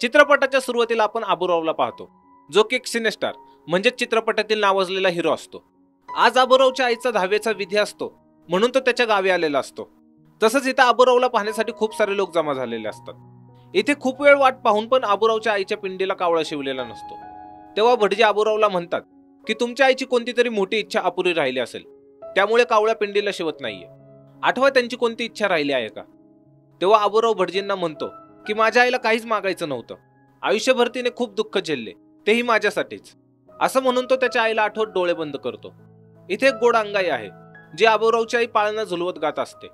चित्रपटाच्या सुरुवातीला आपण आबूरावला पाहतो, जो की एक सिनेस्टार म्हणजे चित्रपटातील नावाजलेला हिरो असतो. आज आबूरावच्या आईचा 10वीचा विधी असतो, म्हणून तो त्याच्या गावी आलेला असतो. तसंच इथं आबूरावला पाहण्यासाठी खूप सारे लोक जमा झालेले असतात. इथे खूप वेळ वाट पाहून पण आबूरावच्या आईच्या पिंडीला कावळा शिवलेला नसतो. तेव्हा भटजी आबूरावला म्हणतात की तुमच्या आईची कोणती तरी मोठी इच्छा अपुरी राहिली असेल, त्यामुळे कावळा पिंडीला शिवत नाहीये. आठवा त्यांची कोणती इच्छा राहिली आहे का? तेव्हा आबूराव भटजींना म्हणतो की माझ्या आईला काहीच मागायचं नव्हतं. आयुष्यभर तिने खूप दुःख झेलले, तेही माझ्यासाठीच. असं म्हणून तो त्याच्या आईला आठवत डोळे बंद करतो. इथे एक गोड अंगाई आहे, जी आबूरावची आई पाळणा झुलवत गात असते.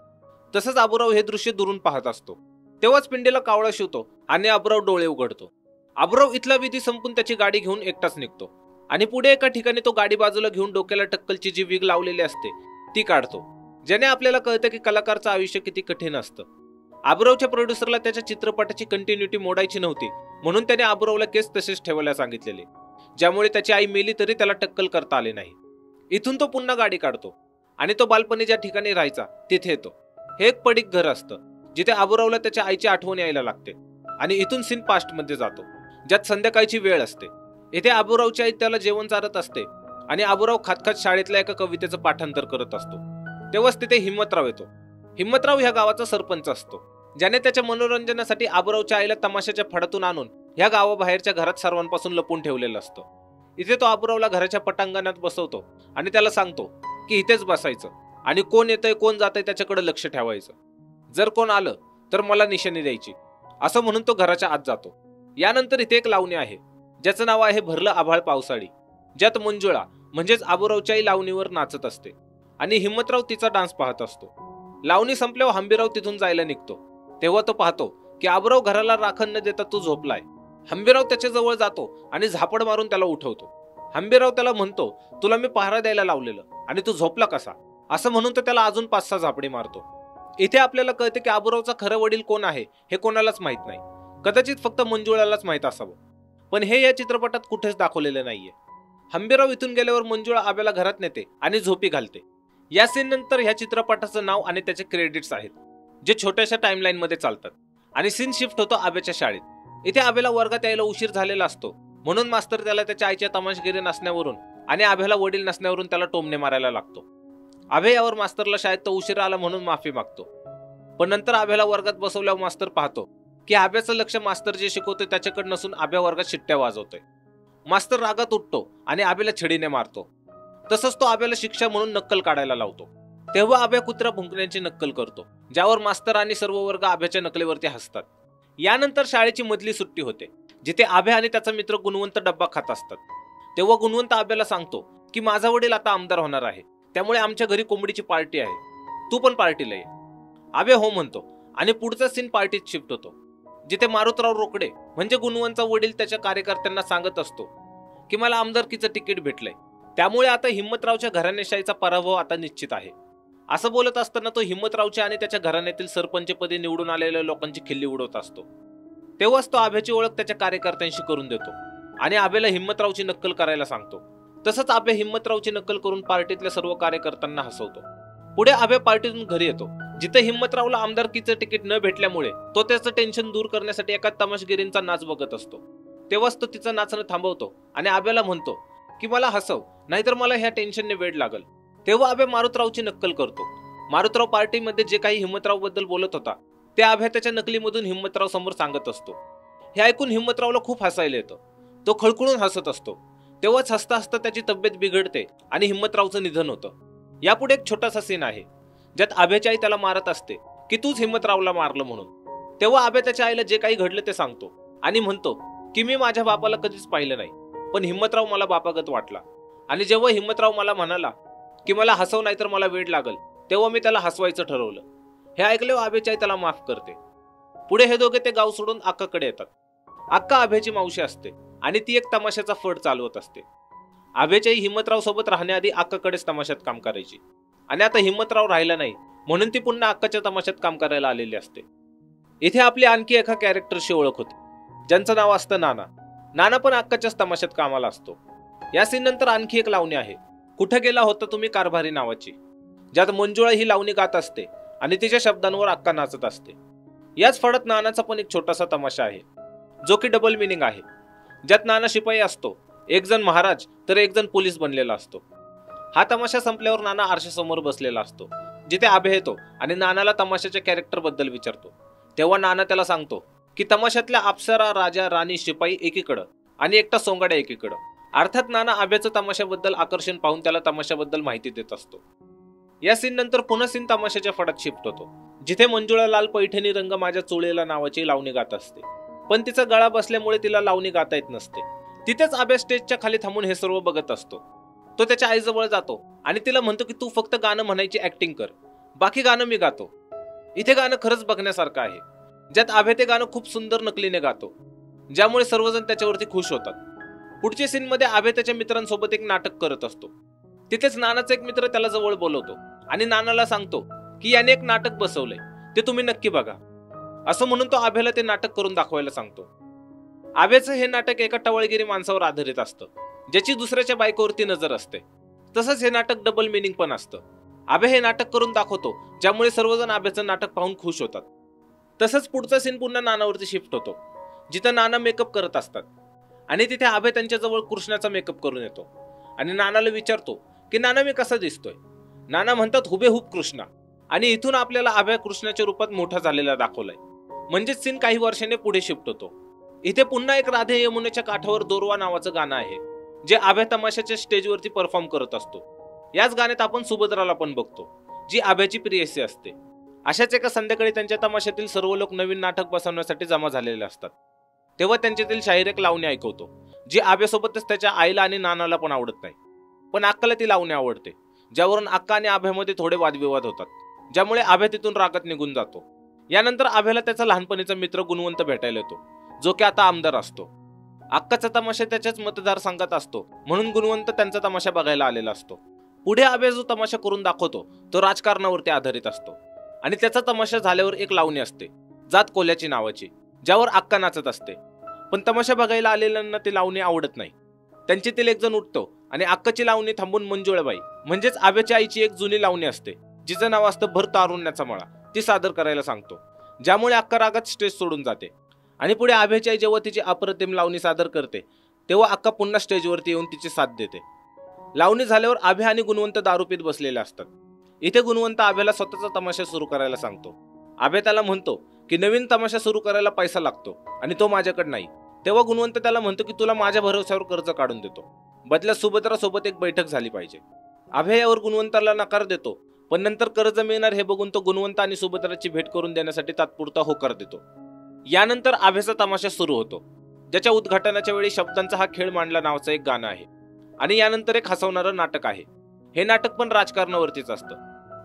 तसंच आबूराव हे दृश्य दुरून पाहत असतो. तेव्हाच पिंडीला कावळा शिवतो आणि आबूराव डोळे उघडतो. आबूराव इथला विधी संपून त्याची गाडी घेऊन एकटाच निघतो आणि पुढे एका ठिकाणी तो गाडी बाजूला घेऊन डोक्याला टक्कलची जी विग लावलेली असते ती काढतो, ज्याने आपल्याला कळतं की कलाकारचं आयुष्य किती कठीण असतं. आबूरावच्या प्रोड्युसरला त्याच्या चित्रपटाची कंटिन्युटी मोडायची नव्हती, म्हणून त्याने आबूरावला केस तसेच ठेवायला सांगितलेले, ज्यामुळे त्याची आई मेली तरी त्याला टक्कल करता आले नाही. इथून तो पुन्हा गाडी काढतो आणि तो बालपणी ज्या ठिकाणी राहायचा तिथे येतो. हे एक पडीक घर असतं, जिथे आबूरावला त्याच्या आईची आठवण यायला लागते. आणि इथून सीन पास्ट मध्ये जातो, ज्यात संध्याकाळची वेळ असते. इथे आबूरावची आई त्याला जेवण चारत असते आणि आबूराव खात शाळेतल्या एका कवितेचं पाठांतर करत असतो. तेव्हाच तिथे हिम्मतराव येतो. हिम्मतराव ह्या गावाचा सरपंच असतो, ज्याने त्याच्या मनोरंजनासाठी आबूरावच्या आईला तमाशाच्या फडातून आणून ह्या गावाबाहेरच्या घरात सर्वांपासून लपून ठेवलेलं असतं. इथे तो आबूरावला घराच्या पटांगणात बसवतो आणि त्याला सांगतो की इथेच बसायचं आणि कोण येतंय कोण जातंय त्याच्याकडे लक्ष ठेवायचं. जर कोण आलं तर मला निशाणी द्यायची, असं म्हणून तो घराच्या आत जातो. यानंतर इथे एक लावणी आहे, ज्याचं नाव आहे भरलं आभाळ पावसाळी, ज्यात मंजुळा म्हणजेच आबूरावच्याही लावणीवर नाचत असते आणि हिम्मतराव तिचा डान्स पाहत असतो. लावणी संपल्यावर हंबीराव तिथून जायला निघतो. तेव्हा तो पाहतो की आबूराव घराला राखण न देता तो झोपलाय. हंबीराव त्याच्या जवळ जातो आणि झापड मारून त्याला उठवतो. हंबीराव त्याला म्हणतो, तुला मी पहारा द्यायला लावलेलं आणि तू झोपला कसा? असं म्हणून तो त्याला अजून 5-6 झापडी मारतो. इथे आपल्याला कळते की आबूरावचा खरं वडील कोण आहे हे कोणालाच माहित नाही. कदाचित फक्त मंजुळालाच माहित असावं, पण हे या चित्रपटात कुठेच दाखवलेलं नाहीये. हंबीराव इथून गेल्यावर मंजुळा आब्याला घरात नेते आणि झोपी घालते. या सीन नंतर ह्या चित्रपटाचं नाव आणि त्याचे क्रेडिट्स आहेत, जे छोट्याशा टाइमलाईन मध्ये चालतात. आणि सीन शिफ्ट होतो आब्याच्या शाळेत. इथे आब्याला वर्गात यायला उशीर झालेला असतो, म्हणून मास्तर त्याला त्याच्या आईच्या तमाशगिरी नसण्यावरून आणि आब्याला वडील नसण्यावरून त्याला टोमणे मारायला लागतो. आभे यावर मास्तरला शाळेत तो उशीर आला म्हणून माफी मागतो. पण नंतर आभ्याला वर्गात बसवल्यावर मास्तर पाहतो की आभ्याचं लक्ष मास्तर जे शिकवतोय त्याच्याकडे नसून आभ्या वर्गात शिट्ट्या वाजवतोय. मास्तर रागात उठतो आणि आभ्याला छडीने मारतो. तसंच तो आभ्याला शिक्षा म्हणून नक्कल काढायला लावतो. तेव्हा आभ्या कुत्रा भुंकण्याची नक्कल करतो, ज्यावर मास्तर आणि सर्व वर्ग आभ्याच्या नकलेवरती हसतात. यानंतर शाळेची मधली सुट्टी होते, जिथे आभ्या आणि त्याचा मित्र गुणवंत डब्बा खात असतात. तेव्हा गुणवंत आभ्याला सांगतो की माझा वडील आता आमदार होणार आहे, त्यामुळे आमच्या घरी कोंबडीची पार्टी आहे, तू पण पार्टीला ये. आभ्या हो म्हणतो आणि पुढचा सीन पार्टीत शिफ्ट होतो, जिथे मारुतराव रोकडे म्हणजे गुणवंतचा वडील त्याच्या कार्यकर्त्यांना सांगत असतो की मला आमदारकीचं तिकीट भेटलंय, त्यामुळे आता हिम्मतरावच्या घराणेशाहीचा पराभव आता निश्चित आहे. असं बोलत असताना तो हिम्मतरावच्या आणि त्याच्या घराण्यातील सरपंचपदी निवडून आलेल्या लोकांची खिल्ली उडवत असतो. तेव्हाच तो आभ्याची ओळख त्याच्या कार्यकर्त्यांशी करून देतो आणि आभ्याला हिम्मतरावची नक्कल करायला सांगतो. तसंच आभ्या हिम्मतरावची नक्कल करून पार्टीतल्या सर्व कार्यकर्त्यांना हसवतो. पुढे आभ्या पार्टीतून घरी येतो, जिथे हिम्मतरावला आमदारकीचं तिकीट न भेटल्यामुळे तो त्याचं टेन्शन दूर करण्यासाठी एका तमाशगिरींचा नाच बघत असतो. तेव्हाच तो तिचं नाचणं थांबवतो आणि आभ्याला म्हणतो की मला हसव, नाहीतर मला ह्या टेन्शनने वेड लागल. तेव्हा आभ्या मारुतरावची नक्कल करतो. मारुतराव पार्टीमध्ये जे काही हिम्मतराव बद्दल बोलत होता ते आभ्या त्याच्या नकलीमधून हिम्मतराव समोर सांगत असतो. हे ऐकून हिम्मतरावला खूप हसायला येतं. तो खळखळून हसत असतो. तेव्हाच हसता हसता त्याची तब्येत बिघडते आणि हिम्मतरावचं निधन होतं. यापुढे एक छोटासा सीन आहे, ज्यात आभ्याची आई त्याला मारत असते की तूच हिम्मतरावला मारलं म्हणून. तेव्हा आभ्या त्याच्या आईला जे काही घडलं ते सांगतो आणि म्हणतो की मी माझ्या बापाला कधीच पाहिलं नाही, पण हिम्मतराव मला बापागत वाटला. आणि जेव्हा हिम्मतराव मला म्हणाला की मला हसव नाही तर मला वेड लागल, तेव्हा मी त्याला हसवायचं ठरवलं. हे ऐकल्यावर आभ्याची आई त्याला माफ करते. पुढे हे दोघे ते गाव सोडून अक्काकडे येतात. अक्का आभ्याची मावशी असते आणि ती एक तमाशाचा फड चालवत असते. आभ्याची आई हिम्मतराव सोबत राहण्याआधी अक्काकडेच तमाशात काम करायची आणि आता हिम्मतराव राहिला नाही म्हणून ती पुन्हा अक्काच्या तमाशात काम करायला आलेली असते. इथे आपली आणखी एका कॅरेक्टरची ओळख होते, ज्यांचं नाव असतं नाना. नाना पण अक्काच्याच तमाशात कामाला असतो. या सीन नंतर आणखी एक लावणी आहे, कुठे गेला होता तुम्ही कारभारी नावाची, ज्यात मंजुळा ही लावणी गात असते आणि तिच्या शब्दांवर अक्का नाचत असते. याच फडात नानाचा पण एक छोटासा तमाशा आहे. जो की डबल मिनिंग आहे, ज्यात नाना शिपाई असतो, एक जण महाराज तर एक जण पोलीस बनलेला असतो. हा तमाशा संपल्यावर नाना आरशासमोर बसलेला असतो, जिथे आभे येतो आणि नानाला तमाशाच्या कॅरेक्टर बद्दल विचारतो. तेव्हा नाना त्याला सांगतो की तमाशातल्या अप्सरा, राजा, राणी, शिपाई एकीकडं आणि एकटा सोंगाड्या एकीकडं. अर्थात नाना आभ्याचं तमाशाबद्दल आकर्षण पाहून त्याला तमाशाबद्दल माहिती देत असतो. या सीन नंतर पुन्हा सीन तमाशाच्या फडात शिफ्ट होतो, जिथे मंजुळा लाल पैठणी रंग माझ्या चोळीला नावाची लावणी गात असते, पण तिचा गळा बसल्यामुळे तिला लावणी गाता येत नसते. तिथेच आभ्या स्टेजच्या खाली थांबून हे सर्व बघत असतो. तो त्याच्या आईजवळ जातो आणि तिला म्हणतो की तू फक्त गाणं म्हणायची ऍक्टिंग कर, बाकी गाणं मी गातो. इथे गाणं खरंच बघण्यासारखं आहे, ज्यात आभे ते गाणं खूप सुंदर नकलीने गातो, ज्यामुळे सर्वजण त्याच्यावरती खुश होतात. पुढच्या सीन मध्ये आभे त्याच्या मित्रांसोबत एक नाटक करत असतो. तिथेच नानाचा एक मित्र त्याला जवळ बोलवतो आणि नानाला सांगतो की याने एक नाटक बसवलंय, ते तुम्ही नक्की बघा. असं म्हणून तो आभेला ते नाटक करून दाखवायला सांगतो. आभेचं हे नाटक एका टवळगिरी माणसावर आधारित असतं, ज्याची दुसऱ्याच्या बायकोवरती नजर असते. तसंच हे नाटक डबल मिनिंग पण असतं. आभे हे नाटक करून दाखवतो, ज्यामुळे सर्वजण आभेचं नाटक पाहून खुश होतात. तसंच पुढचा सीन पुन्हा नानावरती शिफ्ट होतो, जिथं नाना मेकअप करत असतात आणि तिथे आभे त्यांच्याजवळ कृष्णाचा मेकअप करून येतो आणि नानाला विचारतो की नाना मी कसा दिसतोय. नाना म्हणतात हुबेहूब कृष्णा, आणि इथून आपल्याला आभ्या कृष्णाच्या रूपात मोठा झालेला दाखवलाय. म्हणजेच सीन काही वर्षांनी पुढे शिफ्ट होतो. इथे पुन्हा एक राधे यमुनेच्या काठावर दोरवा नावाचं गाणं आहे, जे आभ्या तमाशाच्या स्टेजवरती परफॉर्म करत असतो. याच गाण्यात आपण सुभद्राला पण बघतो, जी आभ्याची प्रियसी असते. अशाच एका संध्याकाळी त्यांच्या तमाशातील सर्व लोक नवीन नाटक बसवण्यासाठी जमा झालेले असतात. तेव्हा त्यांच्यातील शाहीर एक लावणी ऐकवतो, जी आभ्यासोबतच त्याच्या आईला आणि नानाला पण आवडत नाही, पण अक्काला ती लावणी आवडते, ज्यावरून अक्का आणि आभ्यामध्ये थोडे वादविवाद होतात, ज्यामुळे आभ्या तिथून रागात निघून जातो. यानंतर आभ्याला त्याचा लहानपणीचा मित्र गुणवंत भेटायला येतो, जो की आता आमदार असतो. अक्काचा तमाशा त्याच्याच मतदारसंघात असतो, म्हणून गुणवंत त्यांचा तमाशा बघायला आलेला असतो. पुढे आभ्या जो तमाशा करून दाखवतो तो राजकारणावरती आधारित असतो आणि त्याचा तमाशा झाल्यावर एक लावणी असते, जात कोल्याची नावाची, ज्यावर अक्का नाचत असते. पण तमाशा बघायला आलेल्यांना ती लावणी आवडत नाही. त्यांच्यातील एक जण उठतो आणि अक्काची लावणी थांबून मंजुळाबाई म्हणजेच आभ्याच्या आईची एक जुनी लावणी असते, जिचं नाव असतं भर तारुण्याचा मळा, ती सादर करायला सांगतो, ज्यामुळे अक्का रागात स्टेज सोडून जाते. आणि पुढे आभ्याची आई जेव्हा तिची अप्रतिम लावणी सादर करते, तेव्हा अक्का पुन्हा स्टेजवरती येऊन तिची साथ देते. लावणी झाल्यावर आभ्या आणि गुणवंत दारू पीत बसलेले असतात. इथे गुणवंत आभ्याला स्वतःचा तमाशा सुरू करायला सांगतो. आभ्या त्याला म्हणतो की नवीन तमाशा सुरू करायला पैसा लागतो आणि तो माझ्याकडे नाही. तेव्हा गुणवंत त्याला म्हणतो की तुला माझ्या भरोश्यावर कर्ज काढून देतो, बदल्यात सुभद्रा सोबत एक बैठक झाली पाहिजे. आभ्या यावर गुणवंताला नकार देतो, पण नंतर कर्ज मिळणार हे बघून तो गुणवंत आणि सुभद्राची भेट करून देण्यासाठी तात्पुरता होकार देतो. यानंतर आभ्याचा तमाशा सुरू होतो, ज्याच्या उद्घाटनाच्या वेळी शब्दांचा हा खेळ मांडला नावाचं एक गाणं आहे आणि यानंतर एक हसवणारं नाटक आहे. हे नाटक पण राजकारणावरतीच असतं.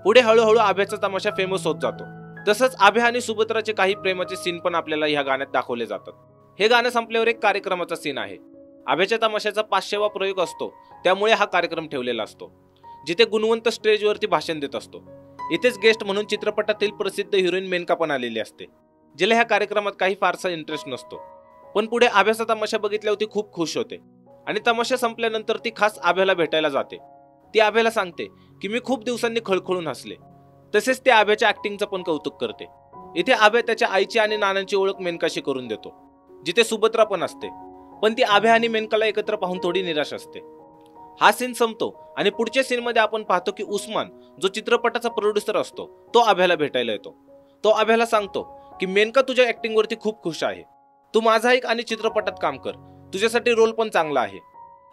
पुढे हळूहळू आभ्याचा तमाशा फेमस होत जातो. तसंच आभ्या आणि सुभद्राचे काही प्रेमाचे सीन पण आपल्याला ह्या गाण्यात दाखवले जातात. हे गाणं संपल्यावर एक कार्यक्रमाचा सीन आहे. आभ्याच्या तमाशाचा 500वा प्रयोग असतो, त्यामुळे हा कार्यक्रम ठेवलेला असतो, जिथे गुणवंत स्टेजवरती भाषण देत असतो. इथेच गेस्ट म्हणून चित्रपटातील प्रसिद्ध हिरोईन मेनका पण आलेली असते, जिला ह्या कार्यक्रमात काही फारसा इंटरेस्ट नसतो. पण पुढे आभ्याचा तमाशा बघितल्यावर ती खूप खुश होते आणि तमाशा संपल्यानंतर ती खास आभ्याला भेटायला जाते. ती आभ्याला सांगते की मी खूप दिवसांनी खळखळून हसले. तसेच ते आभ्याच्या ऍक्टिंगचं पण कौतुक करते. इथे आभ्या त्याच्या आईची आणि नानांची ओळख मेनकाशी करून देतो, जिथे सुभद्रा पण असते. पण ती आभ्या आणि मेनकाला एकत्र पाहून थोडी निराश असते. हा सीन संपतो आणि पुढच्या सीन मध्ये आपण पाहतो की उस्मान, जो चित्रपटाचा प्रोड्युसर असतो, तो आभ्याला भेटायला येतो. तो आभ्याला सांगतो की मेनका तुझ्या ऍक्टिंग वरती खूप खुश आहे, तू माझा ऐक आणि चित्रपटात काम कर, तुझ्यासाठी रोल पण चांगला आहे.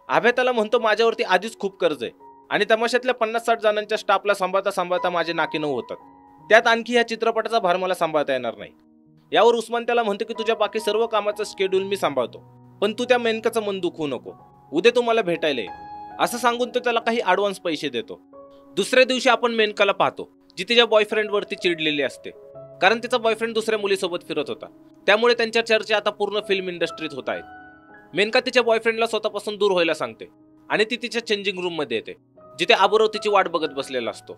आभ्या त्याला म्हणतो माझ्यावरती आधीच खूप कर्ज आहे आणि तमाशातल्या 50-60 जणांच्या स्टाफला सांभाळता सांभाळता माझे नाकी नऊ होतात, त्यात आणखी ह्या चित्रपटाचा भार मला सांभाळता येणार नाही. यावर उस्मान त्याला म्हणतो की तुझ्या बाकी सर्व कामाचं शेड्यूल मी सांभाळतो, पण तू त्या मेनकाचं मन दुखवू नको, उद्या तू मला भेटायला ये. असं सांगून तो त्याला काही ऍडव्हान्स पैसे देतो. दुसऱ्या दिवशी आपण मेनकाला पाहतो, जी तिच्या बॉयफ्रेंड वरती चिडलेली असते, कारण तिचा बॉयफ्रेंड दुसऱ्या मुलीसोबत फिरत होता. त्यामुळे त्यांच्या चर्चा आता पूर्ण फिल्म इंडस्ट्रीत होत आहेत. मेनका तिच्या बॉयफ्रेंडला स्वतःपासून दूर व्हायला सांगते आणि ती तिच्या चेंजिंग रूम मध्ये येते, जिथे आबूराव तिची वाट बघत बसलेला असतो.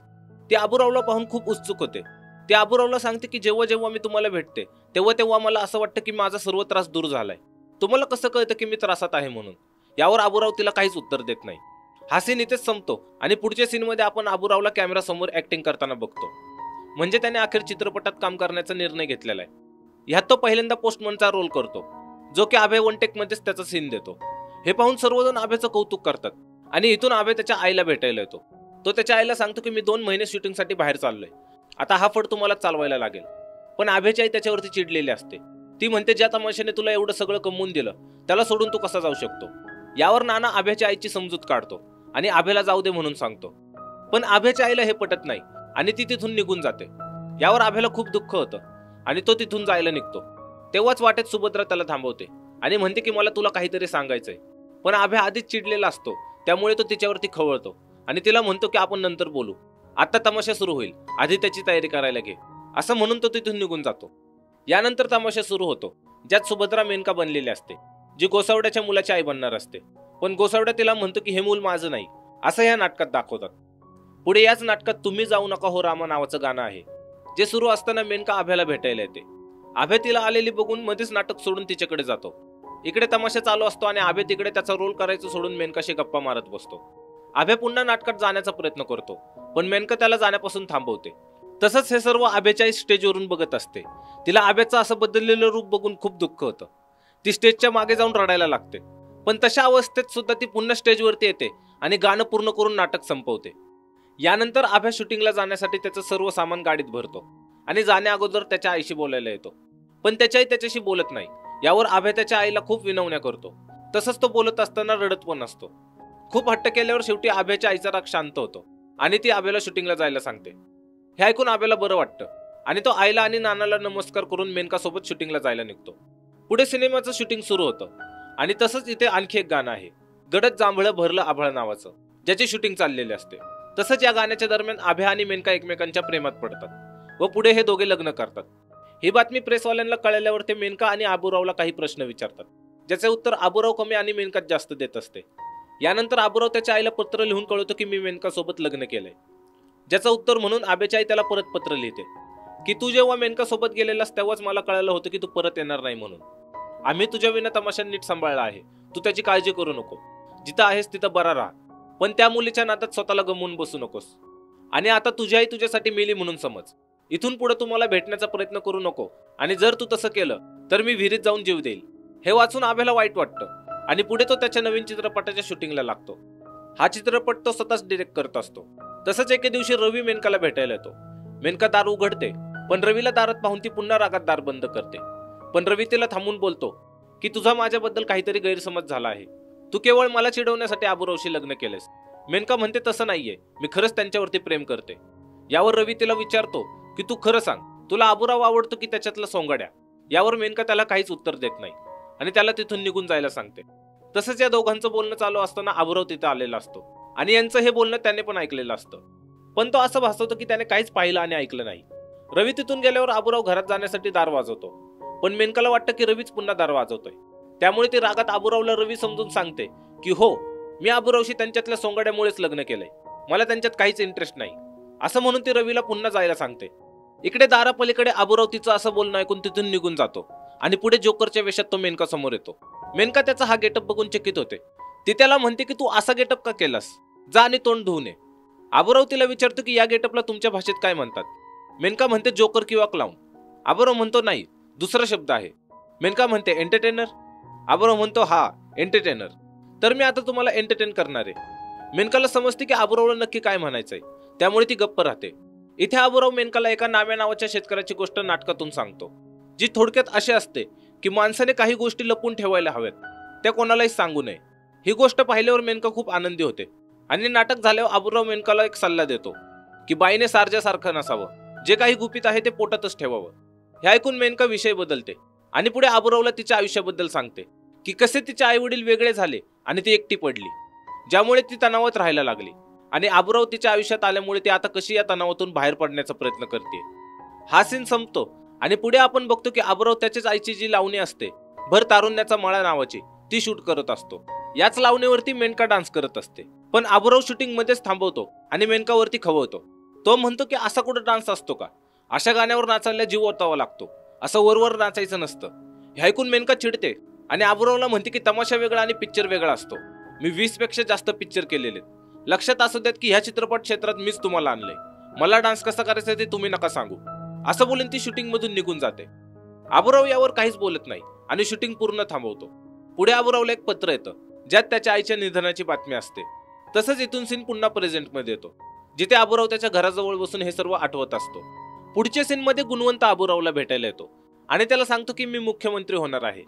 ती आबूरावला पाहून खूप उत्सुक होते. ती आबूरावला सांगते की जेव्हा जेव्हा मी तुम्हाला भेटते तेव्हा तेव्हा मला असं वाटतं की माझा सर्व त्रास दूर झालाय. तुम्हाला कसं कळतं की मी त्रासात आहे म्हणून? यावर आबूराव तिला काहीच उत्तर देत नाही. हा सीन इथेच संपतो आणि पुढच्या सीन मध्ये आपण आबूरावला कॅमेरा समोर ऍक्टिंग करताना बघतो. म्हणजे त्याने अखेर चित्रपटात काम करण्याचा निर्णय घेतलेला आहे. ह्यात तो पहिल्यांदा पोस्टमनचा रोल करतो. जो की अभय वन टेक मध्येच त्याचा सीन देतो। हे पाहून सर्वजण अभयचं कौतुक करतात आणि इथून अभय त्याच्या आईला भेटायला येतो। तो त्याच्या आईला सांगतो की मी 2 महिने शूटिंगसाठी बाहेर चाललोय, आता हा फड तुम्हाला चालवायला लागेल। पण अभयची आई त्याच्यावरती चिडलेली असते। ती म्हणते ज्या तमाशाने तुला एवढं सगळं कमवून दिलं त्याला सोडून तू कसा जाऊ शकतो। यावर नाना अभयच्या आईची समजूत काढतो आणि अभयला जाऊ दे म्हणून सांगतो। पण अभयच्या आईला हे पटत नाही आणि ती तिथून निघून जाते। यावर अभयला खूप दुःख होतं आणि तो तिथून जायला निघतो। तेव्हाच वाटेत सुभद्रा त्याला थांबवते आणि म्हणते की मला तुला काहीतरी सांगायचंय। पण अभय आधीच चिडलेला असतो, त्यामुळे तो तिच्यावरती खवळतो आणि तिला म्हणतो की आपण नंतर बोलू, आता तमाशा सुरू होईल, आधी त्याची तयारी करायला घे, असं म्हणून तो तिथून निघून जातो। यानंतर तमाशा सुरू होतो, ज्यात सुभद्रा मेनका बनलेली असते, जी गोसावड्याच्या मुलाची आई बनणार असते। पण गोसावड्या तिला म्हणतो की हे मूल माझं नाही, असं या नाटकात दाखवतात। पुढे याच नाटकात तुम्ही जाऊ नका हो रामा नावाचं गाणं आहे, जे सुरू असताना मेनका अभयला भेटायला येते। अभय तिला आलेली बघून मध्येच नाटक सोडून तिच्याकडे जातो। इकडे तमाशा चालू असतो आणि अभय तिकडे त्याचा रोल करायचं सोडून मेनकाशी गप्पा मारत बसतो। अभय पुन्हा नाटकात जाण्याचा प्रयत्न करतो, पण मेनका त्याला जाण्यापासून थांबवते। तसंच हे सर्व अभयच्या स्टेजवरून बघत असते। तिला अभयचं असं बदललेलं रूप बघून खूप दुःख होतं। ती स्टेजच्या मागे जाऊन रडायला लागते, पण तशा अवस्थेत सुद्धा ती पुन्हा स्टेजवरती येते आणि गाणं पूर्ण करून नाटक संपवते। यानंतर अभय शूटिंगला जाण्यासाठी त्याचं सर्व सामान गाडीत भरतो आणि जाण्या अगोदर त्याच्या आईशी बोलायला येतो, पण त्याची आई त्याच्याशी बोलत नाही। यावर अभय त्याच्या आईला खूप विनवण्या करतो, तसंच तो बोलत असताना रडत पण असतो। खूप हट्ट केल्यावर शेवटी अभयच्या आईचा राग शांत होतो आणि ती अभयला शूटिंगला जायला सांगते। हे ऐकून अभयला बरं वाटतं आणि तो आईला आणि नानाला नमस्कार करून मेनका सोबत शूटिंगला जायला निघतो। पुढे सिनेमाचं शूटिंग सुरू होतं आणि तसंच इथे आणखी एक गाणं आहे, गडद जांभळं भरलं आभाळ नावाचं, ज्याची शूटिंग चाललेली असते। तसंच या गाण्याच्या दरम्यान अभय आणि मेनका एकमेकांच्या प्रेमात पडतात व पुढे हे दोघे लग्न करतात। ही बातमी प्रेसवाल्यांना कळल्यावर ते मेनका आणि आबूरावला काही प्रश्न विचारतात, ज्याचे उत्तर आबूराव कमी आणि मेनका जास्त देत असते। यानंतर आबूराव त्याच्या आईला पत्र लिहून कळवतो की मी मेनका सोबत लग्न केलंय, ज्याचं उत्तर म्हणून अभयची आई त्याला परत पत्र लिहिते की तू जेव्हा मेनका सोबत गेलेलास तेव्हाच मला कळलं होतं की तू परत येणार नाही म्हणून। आम्ही तुझ्या विना तमाशा नीट सांभाळला आहे, तू त्याची काळजी करू नको, जिथं आहेस तिथं बरा राहा, पण त्या मुलीच्या नादात स्वतःला गमवून बसू नकोस। आणि आता तुझी आई तुझ्यासाठी मेली म्हणून समज, इथून पुढे तू मला भेटण्याचा प्रयत्न करू नको आणि जर तू तसं केलं तर मी विहिरीत जाऊन जीव देईल। हे वाचून अभयला वाईट वाटतं आणि पुढे तो त्याच्या नवीन चित्रपटाच्या शूटिंगला लागतो। हा चित्रपट तो स्वतःच डिरेक्ट करत असतो। तसंच एके दिवशी रवी मेनकाला भेटायला येतो। मेनका दार उघडते, पण रवीला दारात पाहून ती पुन्हा रागात दार बंद करते। पण रवी तिला थांबून बोलतो की तुझा माझ्याबद्दल काहीतरी गैरसमज झाला आहे, तू केवळ मला चिडवण्यासाठी आबूरावशी लग्न केलेस। मेनका म्हणते तसं नाहीये, मी खरंच त्यांच्यावरती प्रेम करते। यावर रवी तिला विचारतो की तू खरं सांग, तुला आबूराव आवडतो की त्याच्यातला सोंगाड्या? यावर मेनका त्याला काहीच उत्तर देत नाही आणि त्याला तिथून निघून जायला सांगते। तसंच या दोघांचं बोलणं चालू असताना आबूराव तिथे आलेला असतो आणि यांचं हे बोलणं त्याने पण ऐकलेलं असतं, पण तो असं भासवतो की त्याने काहीच पाहिलं आणि ऐकलं नाही। रवी तिथून गेल्यावर आबूराव घरात जाण्यासाठी दार वाजवतो, पण मेनकाला वाटतं की रवीच पुन्हा दार वाजवतोय। त्यामुळे ती रागात आबूरावला रवी समजून सांगते की हो, मी आबूरावशी त्यांच्यातल्या सोंगाड्यामुळेच लग्न केलंय, मला त्यांच्यात काहीच इंटरेस्ट नाही, असं म्हणून ती रवीला पुन्हा जायला सांगते। इकडे दारापलीकडे आबूराव तिचं असं बोलणं ऐकून तिथून निघून जातो आणि पुढे जोकरच्या वेशात तो मेनका समोर येतो। मेनका त्याचा हा गेटअप बघून चकित होते। ती त्याला म्हणते की तू असा गेटअप का केलास, जा आणि तोंड धुवून ये। आबूराव तिला विचारतो की या गेटअपला तुमच्या भाषेत काय म्हणतात? मेनका म्हणते जोकर किंवा क्लाउन। आबूराव म्हणतो नाही, दुसरा शब्द आहे। मेनका म्हणते एंटरटेनर। आबूराव म्हणतो हा, एंटरटेनर, तर मी आता तुम्हाला एंटरटेन करणार आहे। मेनकाला समजते की आबूरावला नक्की काय म्हणायचंय, त्यामुळे ती गप्प राहते। इथे आबूराव मेनकाला एका नाम्या नावाच्या शेतकऱ्याची गोष्ट नाटकातून सांगतो, जी थोडक्यात अशी असते की माणसाने काही गोष्टी लपून ठेवायला हव्यात, त्या कोणालाही सांगू नये। ही गोष्ट पाहिल्यावर मेनका खूप आनंदी होते आणि नाटक झाल्यावर आबूराव मेनकाला एक सल्ला देतो की बाईने सारख्यासारखं नसावं, जे काही गुपित आहे ते पोटातच ठेवावं। हे ऐकून मेनका विषय बदलते आणि पुढे आबूरावला तिच्या आयुष्याबद्दल सांगते की कसे तिचे आई वडील वेगळे झाले आणि ती एकटी पडली, ज्यामुळे ती तणावात राहायला लागली आणि आबूराव तिच्या आयुष्यात आल्यामुळे ती आता कशी या तणावातून बाहेर पडण्याचा प्रयत्न करते। हा सीन संपतो आणि पुढे आपण बघतो की आबूराव त्याच्याच आईची जी लावणी असते, भर तारुण्याचा मळा नावाची, ती शूट करत असतो। याच लावणीवरती मेनका डान्स करत असते, पण आबूराव शूटिंग मध्येच थांबवतो आणि मेनकावरती खवळतो। तो म्हणतो की असा कुठं डान्स असतो का, अशा गाण्यावर नाचायला जीव ओतावा लागतो, असं वरवर नाचायचं नसतं। हे ऐकून मेनका चिडते आणि आबूरावला म्हणते की तमाशा वेगळा आणि पिक्चर वेगळा असतो, मी 20 पेक्षा जास्त पिक्चर केलेले, लक्षात असू द्यात की ह्या चित्रपट क्षेत्रात मीच तुम्हाला आणलंय, मला डान्स कसा करायचा ते तुम्ही नका सांगू, असं बोलून ती शूटिंग मधून निघून जाते। आबूराव यावर काहीच बोलत नाही आणि शूटिंग पूर्ण थांबवतो. पुढे अबुरावला एक पत्र येतं ज्यात त्याच्या आईच्या निधनाची बातमी असते. तसंच इथून सीन पुन्हा प्रेझेंटमध्ये येतो, जिथे अबुराव त्याच्या घराजवळ बसून हे सर्व आठवत असतो. पुढच्या सीनमध्ये गुणवंत अबुरावला भेटायला येतो आणि त्याला सांगतो की मी मुख्यमंत्री होणार आहे.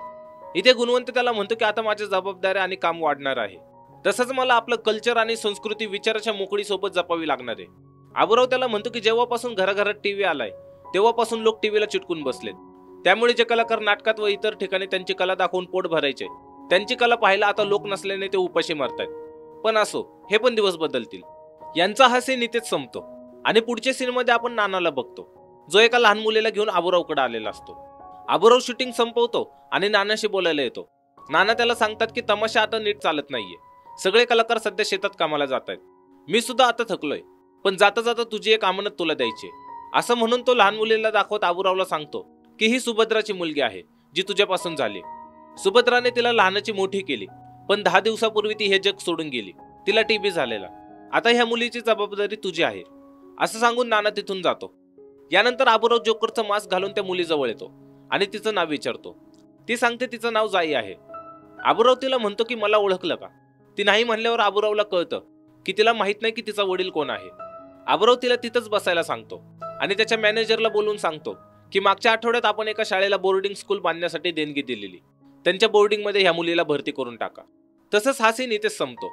इथे गुणवंत त्याला म्हणतो की आता माझ्या जबाबदाऱ्या आणि काम वाढणार आहे. तसंच मला आपलं कल्चर आणि संस्कृती विचाराच्या मोकळी सोबत जपावी लागणार आहे. अबुराव त्याला म्हणतो की जेव्हापासून घराघरात टीव्ही आलाय तेव्हापासून लोक टीव्हीला चिटकून बसलेत. त्यामुळे जे कलाकार नाटकात व इतर ठिकाणी त्यांची कला दाखवून पोट भरायचे, त्यांची कला पाहायला आता लोक नसल्याने ते उपाशी मारतायत. पण असो, हे पण दिवस बदलतील. यांचा हा सीन इथेच संपतो आणि पुढच्या सीनमध्ये आपण नानाला बघतो, जो एका लहान मुलीला घेऊन अबुरावकडे आलेला असतो. अबुराव शूटिंग संपवतो आणि नानाशी बोलायला येतो. नाना त्याला सांगतात की तमाशा आता नीट चालत नाहीये. सगळे कलाकार सध्या शेतात कामाला जात आहेत. मी सुद्धा आता थकलोय, पण जाता जाता तुझी एक अमानत तुला द्यायची. असं म्हणून तो लहान मुलीला दाखवत अबुरावला सांगतो की ही सुभद्राची मुलगी आहे, जी तुझ्यापासून झाली. सुभद्राने तिला लहानाची मोठी केली, पण 10 दिवसापूर्वी ती हे जग सोडून गेली. तिला टीबी झालेला. आता ह्या मुलीची जबाबदारी तुझी आहे, असं सांगून नाना तिथून जातो. यानंतर अबुराव जोकरचं मास्क घालून त्या मुलीजवळ येतो आणि तिचं नाव विचारतो. ती सांगते तिचं नाव जाई आहे. अबुराव तिला म्हणतो की मला ओळखलं का? ती नाही म्हणल्यावर अबुरावला कळतं की तिला माहित नाही की तिचा वडील कोण आहे. अबुराव तिला तिथंच बसायला सांगतो आणि त्याच्या मॅनेजरला बोलून सांगतो की मागच्या आठवड्यात आपण एका शाळेला बोर्डिंग स्कूल बांधण्यासाठी देणगी दिलेली. त्यांच्या बोर्डिंगमध्ये ह्या मुलीला भरती करून टाका. तसंच हा सीन इथेच संपतो.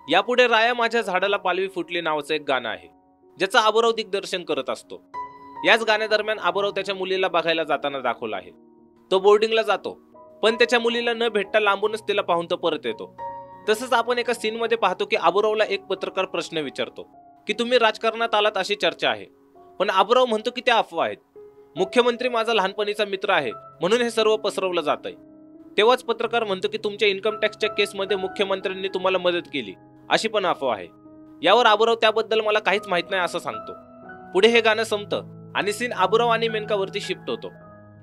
यापुढे राया माझ्या झाडाला पालवी फुटली नावाचं एक गाणं आहे, ज्याचं अबुराव दिग्दर्शन करत असतो. याच गाण्यादरम्यान अबुराव त्याच्या मुलीला बघायला जाताना दाखवला आहे. तो बोर्डिंगला जातो, पण त्याच्या मुलीला न भेटता लांबूनच तिला पाहून तो परत येतो. तसंच आपण एका सीनमध्ये पाहतो की अबुरावला एक पत्रकार प्रश्न विचारतो की तुम्ही राजकारणात आलात अशी चर्चा आहे. पण अबुराव म्हणतो की त्या अफवा आहेत. मुख्यमंत्री माझा लहानपणीचा मित्र आहे म्हणून हे सर्व पसरवलं जात आहे. तेव्हाच पत्रकार म्हणतो की तुमच्या इन्कम टॅक्सच्या केसमध्ये मुख्यमंत्र्यांनी तुम्हाला मदत केली अशी पण अफवा आहे. यावर अबुराव त्याबद्दल मला काहीच माहित नाही असं सांगतो. पुढे हे गाणं संपतं आणि सीन अबुराव आणि मेनकावरती शिफ्ट होतो.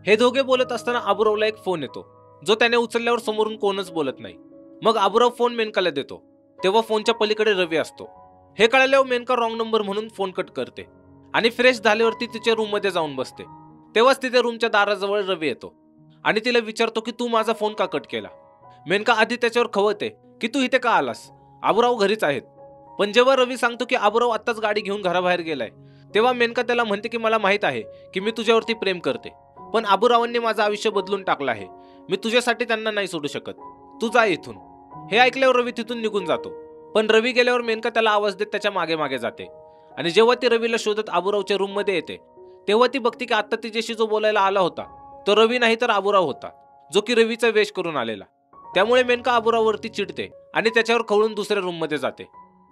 हे दोघे बोलत असताना अबुरावला एक फोन येतो, जो त्याने उचलल्यावर समोरून कोणच बोलत नाही. मग अबुराव फोन मेनकाला देतो, तेव्हा फोनच्या पलीकडे रवी असतो. हे कळल्यावर मेनका रॉंग नंबर म्हणून फोन कट करते आणि फ्रेश झाल्यावरती तिच्या रूममध्ये जाऊन बसते. तेव्हाच तिथे रूमच्या दाराजवळ रवी येतो आणि तिला विचारतो की तू माझा फोन का कट केला. मेनका आधी त्याच्यावर खवळते की तू इथे का आलास, अबुराव घरीच आहेत. पण जेव्हा रवी सांगतो की अबुराव आत्ताच गाडी घेऊन घराबाहेर गेलाय, तेव्हा मेनका त्याला म्हणते की मला माहित आहे की मी तुझ्यावरती प्रेम करते, पण अबुरावांनी माझं आयुष्य बदलून टाकलं आहे. मी तुझ्यासाठी त्यांना नाही सोडू शकत, तू जा इथून. हे ऐकल्यावर रवी तिथून निघून जातो. पण रवी गेल्यावर मेनका त्याला आवाज देत त्याच्या मागे मागे जाते आणि जेव्हा ती रवीला शोधत अबुरावच्या रूम मध्ये येते, तेव्हा ती बघते की आता तिच्याशी जो बोलायला आला होता तो रवी नाही तर अबुराव होता, जो की रवीचा वेश करून आलेला. त्यामुळे मेनका अबुराववरती चिडते आणि त्याच्यावर खवळून दुसऱ्या रूम मध्ये जाते.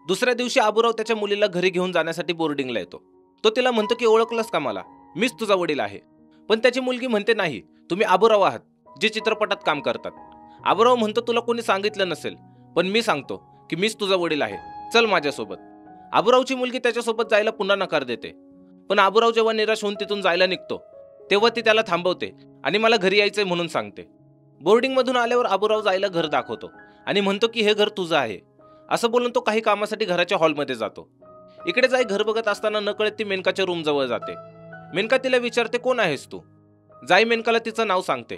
दुसऱ्या दिवशी अबुराव त्याच्या मुलीला घरी घेऊन जाण्यासाठी बोर्डिंगला येतो. तो तिला म्हणतो की ओळखलंस का मला, मीच तुझा वडील आहे. पण त्याची मुलगी म्हणते नाही, तुम्ही अबुराव आहात जे चित्रपटात काम करतात. अबुराव म्हणतो तुला कोणी सांगितलं नसेल, पण मी सांगतो की मीच तुझा वडील आहे, चल माझ्यासोबत. अबुरावची मुलगी त्याच्यासोबत जायला पुन्हा नकार देते. पण अबुराव जेव्हा निराश होऊन तिथून जायला निघतो, तेव्हा ती त्याला थांबवते आणि मला घरी यायचंय म्हणून सांगते. बोर्डिंग मधून आल्यावर अबुराव जायला घर दाखवतो आणि म्हणतो की हे घर तुझं आहे. असं बोलून तो काही कामासाठी घराच्या हॉलमध्ये जातो. इकडे जाई घर बघत असताना नकळत ती मेनकाच्या रूम जवळ जाते. मेनका तिला विचारते कोण आहेस तू. जाई मेनकाला तिचं नाव सांगते.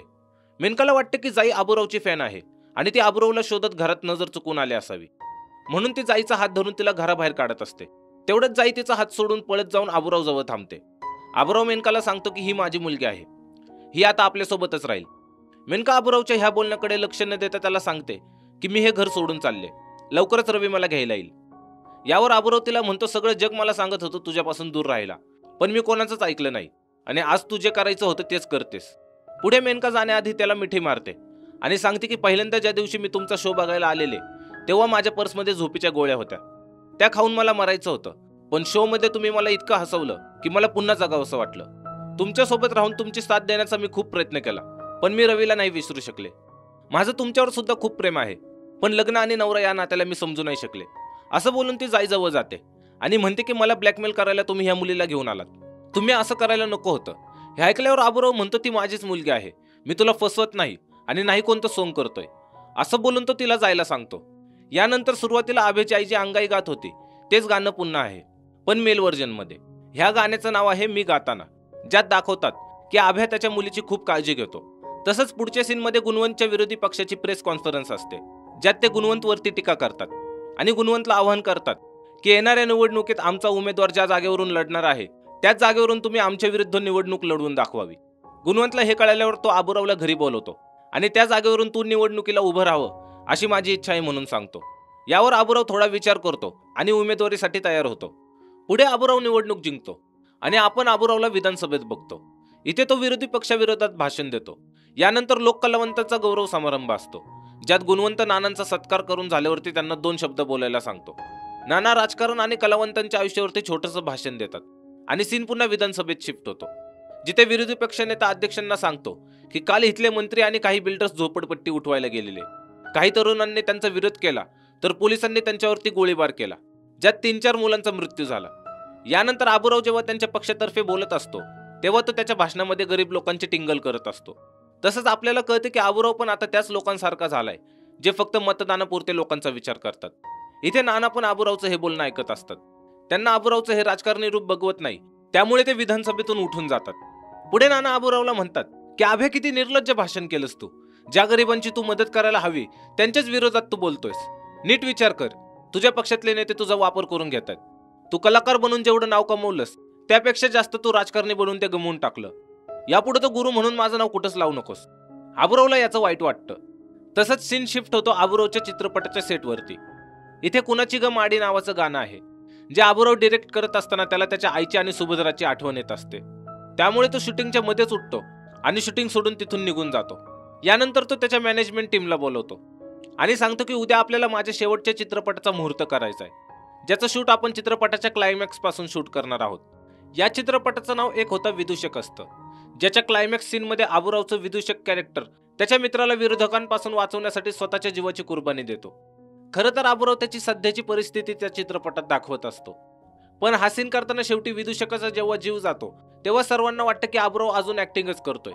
मेनकाला वाटते की जाई अबुरावची फॅन आहे आणि ती अबुरावला शोधत घरात नजर चुकून आली असावी, म्हणून ती जाईचा हात धरून तिला घराबाहेर काढत असते. तेवढंच जाई तिचा हात सोडून पळत जाऊन अबुराव जवळ थांबते. अबुराव मेनकाला सांगतो की ही माझी मुलगी आहे, ही आता आपल्यासोबतच राहील. मेनका अबुरावच्या ह्या बोलण्याकडे लक्ष न देता त्याला सांगते की मी हे घर सोडून चालले, लवकरच रवी मला घ्यायला येईल. यावर अबुराव तिला म्हणतो सगळं जग मला सांगत होतं तुझ्यापासून दूर राहायला, पण मी कोणाचंच ऐकलं नाही आणि आज तू जे करायचं होतं तेच करतेस. पुढे मेनका जाण्याआधी त्याला मिठी मारते आणि सांगते की पहिल्यांदा ज्या दिवशी मी तुमचा शो बघायला आलेले, तेव्हा माझ्या पर्समध्ये झोपीच्या गोळ्या होत्या, त्या खाऊन मला मरायचं होतं. पण शो मध्ये तुम्ही मला इतकं हसवलं की मला पुन्हा जगावंसं वाटलं. तुमच्यासोबत राहून तुमची साथ देण्याचा मी खूप प्रयत्न केला, पण मी रवीला नाही विसरू शकले. माझं तुमच्यावर सुद्धा खूप प्रेम आहे, पण लग्न आणि नवरा या नात्याला मी समजू नाही शकले. असं बोलून ती जाईजवळ जाते आणि म्हणते की मला ब्लॅकमेल करायला तुम्ही ह्या मुलीला घेऊन आलात, तुम्ही असं करायला नको होतं. हे ऐकल्यावर अबुराव म्हणतो ती माझीच मुलगी आहे, मी तुला फसवत नाही आणि नाही कोणतं सोंग करतोय. असं बोलून तो तिला जायला सांगतो. यानंतर सुरुवातीला अभयची आई जी अंगाई गात होती तेच गाणं पुन्हा आहे, पण मेल व्हर्जन मध्ये. ह्या गाण्याचं नाव आहे मी गाताना, ज्यात दाखवतात की अभय त्याच्या मुलीची खूप काळजी घेतो तसंच पुढच्या सीनमध्ये गुणवंतच्या विरोधी पक्षाची प्रेस कॉन्फरन्स असते, ज्यात ते गुणवंतवरती टीका करतात आणि गुणवंतला आवाहन करतात की येणाऱ्या निवडणुकीत आमचा उमेदवार ज्या जागेवरून लढणार आहे त्याच जागेवरून तुम्ही आमच्या विरुद्ध निवडणूक लढवून दाखवावी. गुणवंतला हे कळल्यावर तो आबूरावला घरी बोलवतो आणि त्या जागेवरून तू निवडणुकीला उभं राहावं अशी माझी इच्छा आहे म्हणून सांगतो. यावर आबूराव थोडा विचार करतो आणि उमेदवारीसाठी तयार होतो. पुढे आबूराव निवडणूक जिंकतो आणि आपण आबूरावला विधानसभेत बघतो. इथे तो विरोधी पक्षाविरोधात भाषण देतो. यानंतर लोककलावंतांचा गौरव समारंभ असतो, ज्यात गुणवंत नानांचा सत्कार करून झाल्यावरती त्यांना 2 शब्द बोलायला सांगतो. नाना राजकारण आणि कलावंतांच्या आयुष्यावरती छोटंसं भाषण देतात आणि सीन पुन्हा विधानसभेत शिफ्ट होतो, जिथे विरोधी पक्षनेता अध्यक्षांना सांगतो की काल इथले मंत्री आणि काही बिल्डर्स झोपडपट्टी उठवायला गेलेले. काही तरुणांनी त्यांचा विरोध केला तर पोलिसांनी त्यांच्यावरती गोळीबार केला, ज्यात 3-4 मुलांचा मृत्यू झाला. यानंतर आबूराव जेव्हा त्यांच्या पक्षातर्फे बोलत असतो तेव्हा तो त्याच्या भाषणामध्ये गरीब लोकांची टिंगल करत असतो. तसंच आपल्याला कळते की आबूराव पण आता त्याच लोकांसारखा झालाय जे फक्त मतदानापुरते लोकांचा विचार करतात. इथे नाना पण आबूरावचं हे बोलणं ऐकत असतात. त्यांना आबूरावचं हे राजकारणी रूप बघवत नाही, त्यामुळे ते विधानसभेतून उठून जातात. पुढे नाना आबूरावला म्हणतात की आभ्या किती निर्लज्ज भाषण केलंस तू. ज्या गरिबांची तू मदत करायला हवी त्यांच्याच विरोधात तू बोलतोयस. नीट विचार कर, तुझ्या पक्षातले नेते तुझा वापर करून घेतात. तू कलाकार बनून जेवढं नाव कमवलंस त्यापेक्षा जास्त तू राजकारणी बनून ते गमवून टाकलं. यापुढे तो गुरु म्हणून माझं नाव कुठंच लावू नकोस. आबूरावला याचं वाईट वाटतं. तसंच सीन शिफ्ट होतो आबूरावच्या चित्रपटाच्या सेटवरती. इथे कुणाची ग माडी नावाचं गाणं आहे, जे आबूराव डिरेक्ट करत असताना त्याला त्याच्या आईची आणि सुभद्राची आठवण येत असते. त्यामुळे तो शूटिंगच्या मध्येच उठतो आणि शूटिंग सोडून तिथून निघून जातो. यानंतर तो त्याच्या मॅनेजमेंट टीमला बोलवतो आणि सांगतो की उद्या आपल्याला माझ्या शेवटच्या चित्रपटाचा मुहूर्त करायचा आहे, ज्याचं शूट आपण चित्रपटाच्या क्लायमॅक्स पासून शूट करणार आहोत. या चित्रपटाचं नाव एक होता विदूषक असतं, ज्याच्या क्लायमॅक्स सीनमध्ये आबूरावचं विदूषक कॅरेक्टर त्याच्या मित्राला विरोधकांपासून वाचवण्यासाठी स्वतःच्या जीवाची कुर्बानी देतो. खरं तर आबूराव त्याची सध्याची परिस्थिती त्या चित्रपटात दाखवत असतो, पण हा सीन करताना शेवटी विदूषकाचा जेव्हा जीव जातो तेव्हा सर्वांना वाटतं की आबूराव अजून ऍक्टिंगच करतोय.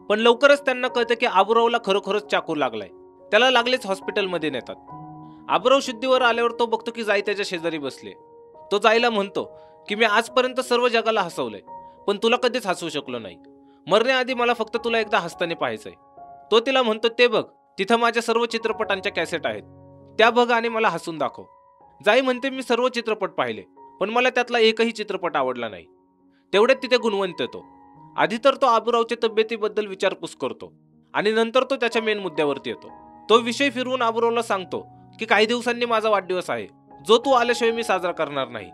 पण लवकरच त्यांना कळतं की आबूरावला खरोखरच चाकू लागलाय. त्याला लागलेच हॉस्पिटलमध्ये नेतात. आबूराव शुद्धीवर आल्यावर तो बघतो की जाई त्याच्या शेजारी बसले. तो जाईला म्हणतो की मी आजपर्यंत सर्व जगाला हसवलंय, पण तुला कधीच हसवू शकलो नाही. मरण्याआधी मला फक्त तुला एकदा हसताना पाहायचंय. तो तिला म्हणतो ते बघ, तिथं माझ्या सर्व चित्रपटांच्या कॅसेट आहेत, त्या बघ आणि मला हसून दाखव. जाई म्हणते मी सर्व चित्रपट पाहिले, पण मला त्यातला एकही चित्रपट आवडला नाही. तेवढ्यात तिथे गुणवंत येतो. आधी तर तो आबूरावच्या तब्येतीबद्दल विचारपूस करतो आणि नंतर तो त्याच्या मेन मुद्द्यावरती येतो. तो विषय फिरवून आबूरावला सांगतो की काही दिवसांनी माझा वाढदिवस आहे, जो तू आल्याशिवाय मी साजरा करणार नाही.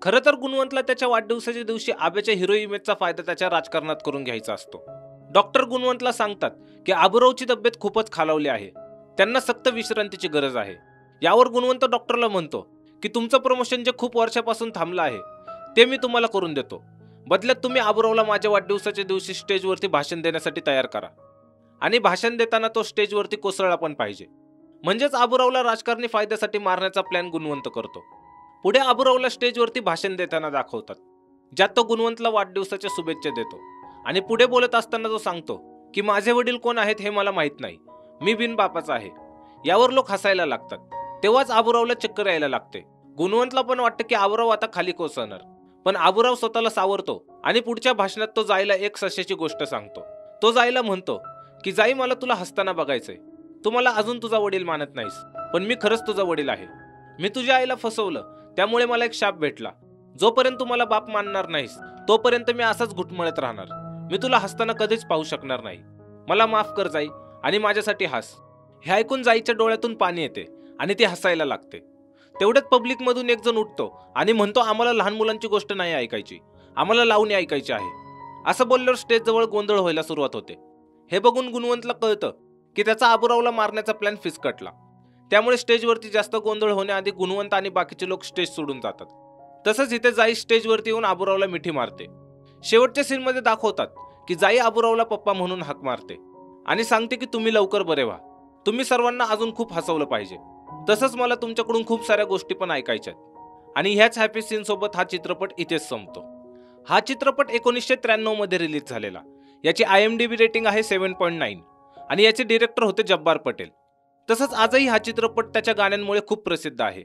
खरं तर गुणवंतला त्याच्या वाढदिवसाच्या दिवशी आब्याच्या हिरो इमेजचा फायदा त्याच्या राजकारणात करून घ्यायचा असतो. डॉक्टर गुणवंतला सांगतात की आबूरावची तब्येत खूपच खालावली आहे, त्यांना सक्त विश्रांतीची गरज आहे. यावर गुणवंत डॉक्टरला म्हणतो की तुमचं प्रमोशन जे खूप वर्षापासून थांबलं आहे ते मी तुम्हाला करून देतो. बदल्यात तुम्ही आबूरावला माझ्या वाढदिवसाच्या दिवशी स्टेजवरती भाषण देण्यासाठी तयार करा आणि भाषण देताना तो स्टेजवरती कोसळला पण पाहिजे. म्हणजेच आबूरावला राजकारणी फायद्यासाठी मारण्याचा प्लॅन गुणवंत करतो. पुढे आबूरावला स्टेजवरती भाषण देताना दाखवतात, ज्यात तो गुणवंतला वाढदिवसाच्या शुभेच्छा देतो आणि पुढे बोलत असताना तो सांगतो की माझे वडील कोण आहेत हे मला माहित नाही, मी बिनबापाचा आहे. यावर लोक हसायला लागतात. तेव्हाच आबूरावला चक्कर यायला लागते. गुणवंतला पण वाटतं की आबूराव आता खाली कोसळणार, पण आबूराव स्वतःला सावरतो आणि पुढच्या भाषणात तो जाईला एक सश्याची गोष्ट सांगतो. तो जाईला म्हणतो की जाई मला तुला हसताना बघायचंय. तू मला अजून तुझा वडील मानत नाहीस, पण मी खरंच तुझा वडील आहे. मी तुझ्या आईला फसवलं, त्यामुळे मला एक शाप भेटला. जोपर्यंत तू मला बाप मानणार नाहीस तोपर्यंत मी असाच घुटमळत राहणार. मी तुला हसताना कधीच पाहू शकणार नाही. मला माफ कर जाई आणि माझ्यासाठी हस. हे ऐकून जाईच्या डोळ्यातून पाणी येते आणि ती हसायला लागते. तेवढ्यात पब्लिक मधून एक जण उठतो आणि म्हणतो आम्हाला लहान मुलांची गोष्ट नाही ऐकायची, आम्हाला लावणी ऐकायची आहे. असं बोलल्यावर स्टेज जवळ गोंधळ व्हायला सुरुवात होते. हे बघून गुणवंतला कळतं की त्याचा आबूरावला मारण्याचा प्लॅन फिसकटला. त्यामुळे स्टेजवरती जास्त गोंधळ होण्याआधी गुणवंत आणि बाकीचे लोक स्टेज सोडून जातात. तसंच इथे जाई स्टेजवरती येऊन आबूरावला मिठी मारते. शेवटच्या सीनमध्ये दाखवतात की जाई आबूरावला पप्पा म्हणून हाक मारते आणि सांगते की तुम्ही लवकर बरे व्हा, तुम्ही सर्वांना अजून खूप हसवलं पाहिजे. तसंच मला तुमच्याकडून खूप साऱ्या गोष्टी पण ऐकायच्यात. आणि ह्याच हॅपी सीन सोबत हा चित्रपट इथेच संपतो. हा चित्रपट 1993 मध्ये रिलीज झालेला. याची IMDb रेटिंग आहे 7.9 आणि याचे डिरेक्टर होते जब्बार पटेल. तसंच आजही हा चित्रपट त्याच्या गाण्यांमुळे खूप प्रसिद्ध आहे.